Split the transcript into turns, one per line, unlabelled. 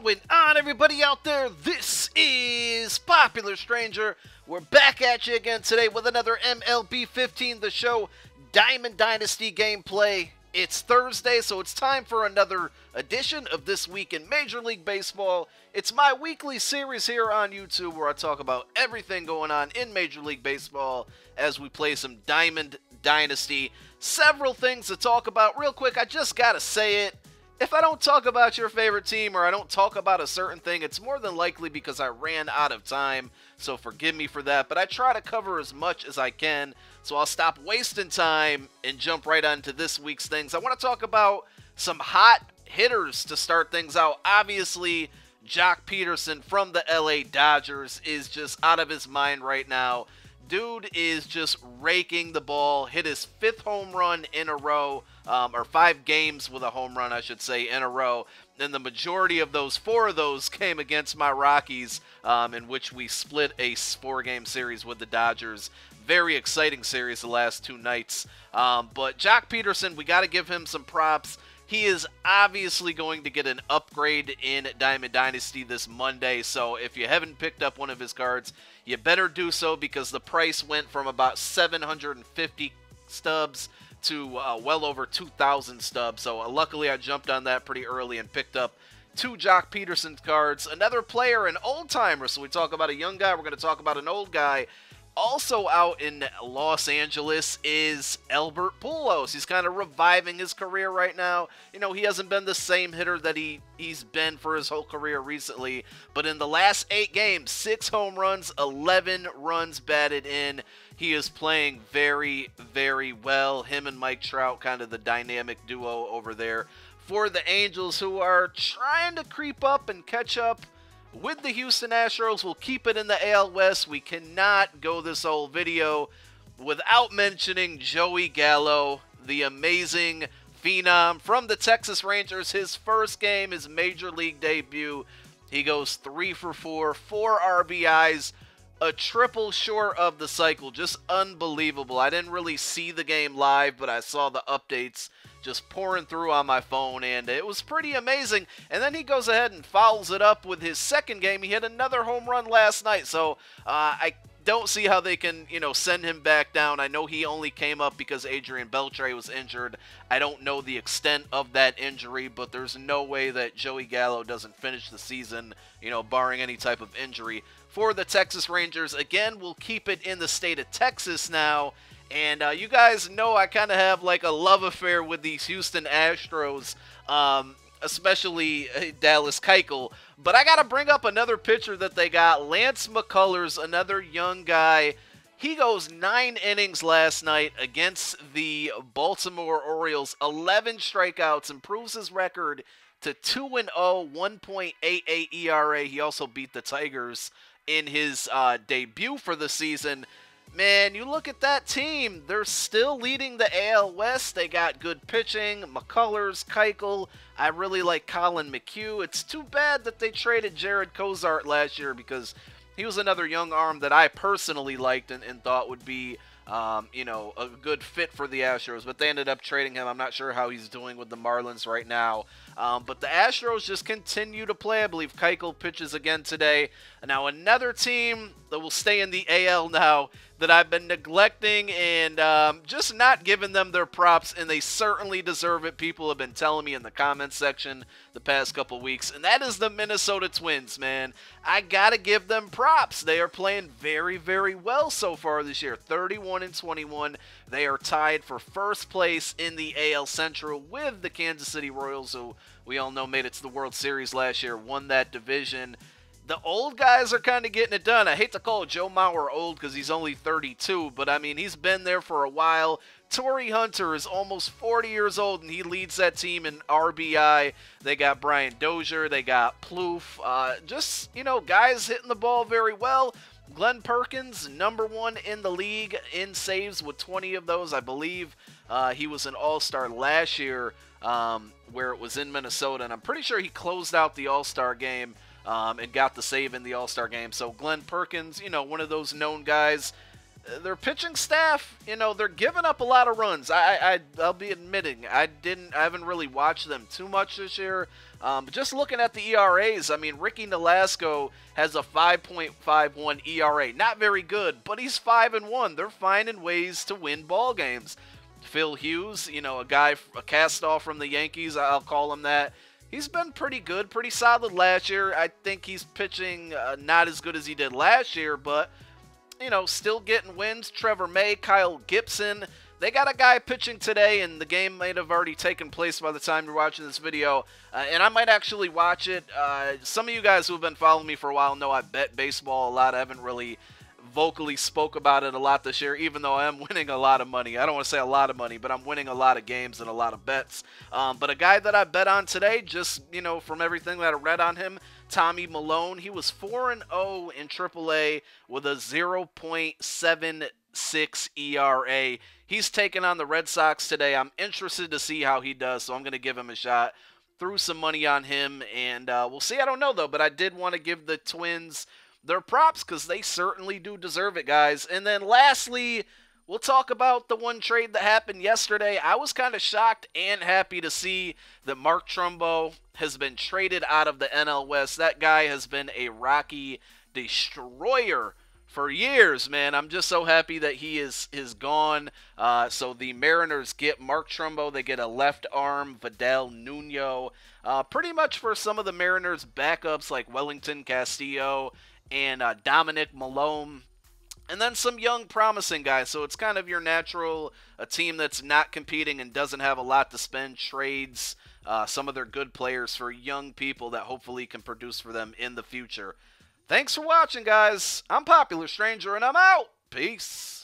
going on, everybody out there? This is Popular Stranger. We're back at you again today with another MLB 15 The Show Diamond Dynasty gameplay. It's Thursday, so it's time for another edition of This Week in Major League Baseball. It's my weekly series here on YouTube where I talk about everything going on in Major League Baseball as we play some Diamond Dynasty. Several things to talk about. Real quick, I just gotta say it. If I don't talk about your favorite team or I don't talk about a certain thing, it's more than likely because I ran out of time, so forgive me for that. But I try to cover as much as I can, so I'll stop wasting time and jump right on to this week's things. I want to talk about some hot hitters to start things out. Obviously, Joc Peterson from the LA Dodgers is just out of his mind right now. Dude is just raking the ball, hit his 5th home run in a row, or 5 games with a home run, I should say, in a row. And the majority of those, 4 of those, came against my Rockies, in which we split a 4-game series with the Dodgers. Very exciting series the last 2 nights. But Joc Peterson, we got to give him some props. He is obviously going to get an upgrade in Diamond Dynasty this Monday, so if you haven't picked up one of his cards, you better do so because the price went from about 750 stubs to well over 2,000 stubs. So luckily I jumped on that pretty early and picked up 2 Joc Peterson cards. Another player, an old-timer, so we talk about a young guy, we're going to talk about an old guy. Also out in Los Angeles is Albert Poulos. He's kind of reviving his career right now. You know, he hasn't been the same hitter that he's been for his whole career recently. But in the last 8 games, 6 home runs, 11 runs batted in. He is playing very, very well. Him and Mike Trout, kind of the dynamic duo over there for the Angels, who are trying to creep up and catch up with the Houston Astros. We'll keep it in the AL West. We cannot go this whole video without mentioning Joey Gallo, the amazing phenom from the Texas Rangers. His first game, his major league debut, he goes 3 for 4, 4 RBIs, a triple short of the cycle. Just unbelievable. I didn't really see the game live, but I saw the updates just pouring through on my phone, and it was pretty amazing. And then he goes ahead and fouls it up with his second game. He hit another home run last night, so I don't see how they can, send him back down. I know he only came up because Adrian Beltre was injured. I don't know the extent of that injury, but there's no way that Joey Gallo doesn't finish the season, barring any type of injury for the Texas Rangers. Again, we'll keep it in the state of Texas now. And you guys know I kind of have like a love affair with these Houston Astros, especially Dallas Keuchel. But I got to bring up another pitcher that they got, Lance McCullers, another young guy. He goes 9 innings last night against the Baltimore Orioles, 11 strikeouts, improves his record to 2-0, 1.88 ERA. He also beat the Tigers in his debut for the season. Man, you look at that team, they're still leading the AL West. They got good pitching, McCullers, Keuchel. I really like Colin McHugh. It's too bad that they traded Jared Cozart last year because he was another young arm that I personally liked and thought would be, a good fit for the Astros. But they ended up trading him. I'm not sure how he's doing with the Marlins right now. But the Astros just continue to play. I believe Keuchel pitches again today. Now another team that will stay in the AL now that I've been neglecting and just not giving them their props, and they certainly deserve it. People have been telling me in the comments section the past couple weeks, and that is the Minnesota Twins, man. I gotta give them props. They are playing very, very well so far this year, 31-21. They are tied for first place in the AL Central with the Kansas City Royals, who we all know made it to the World Series last year, won that division. The old guys are kind of getting it done. I hate to call Joe Mauer old because he's only 32, but I mean, he's been there for a while. Torrey Hunter is almost 40 years old, and he leads that team in RBI. They got Bryant Dozier. They got Plouffe. Guys hitting the ball very well. Glen Perkins, #1 in the league in saves with 20 of those, I believe. He was an all-star last year where it was in Minnesota, and I'm pretty sure he closed out the all-star game and got the save in the all-star game. So Glen Perkins, one of those known guys. their pitching staff, you know, they're giving up a lot of runs. I'll be admitting, I haven't really watched them too much this year. But just looking at the ERAs, I mean, Ricky Nolasco has a 5.51 ERA. Not very good, but he's 5-1. They're finding ways to win ball games. Phil Hughes, you know, a cast-off from the Yankees, I'll call him that. He's been pretty good, pretty solid last year. I think he's pitching not as good as he did last year, but, you know, still getting wins. Trevor May, Kyle Gibson. They got a guy pitching today, and the game might have already taken place by the time you're watching this video, and I might actually watch it. Some of you guys who have been following me for a while know I bet baseball a lot. I haven't really vocally spoke about it a lot this year, even though I am winning a lot of money. I don't want to say a lot of money, but I'm winning a lot of games and a lot of bets. But a guy that I bet on today, just, you know, from everything that I read on him, Tommy Malone, he was 4-0 in AAA with a 0.76 ERA. He's taking on the Red Sox today. I'm interested to see how he does, so I'm going to give him a shot. Threw some money on him, and we'll see. I don't know, though, but I did want to give the Twins their props because they certainly do deserve it, guys. And then lastly, we'll talk about the one trade that happened yesterday. I was kind of shocked and happy to see that Mark Trumbo has been traded out of the NL West. That guy has been a Rocky destroyer for years, man. I'm just so happy that he is gone. So the Mariners get Mark Trumbo. They get a left arm, Vidal Nuno. Pretty much for some of the Mariners backups like Wellington Castillo and Dominic Malone, and then some young promising guys. So it's kind of your natural, a team that's not competing and doesn't have a lot to spend, trades some of their good players for young people that hopefully can produce for them in the future. Thanks for watching, guys. I'm Popular Stranger, and I'm out. Peace.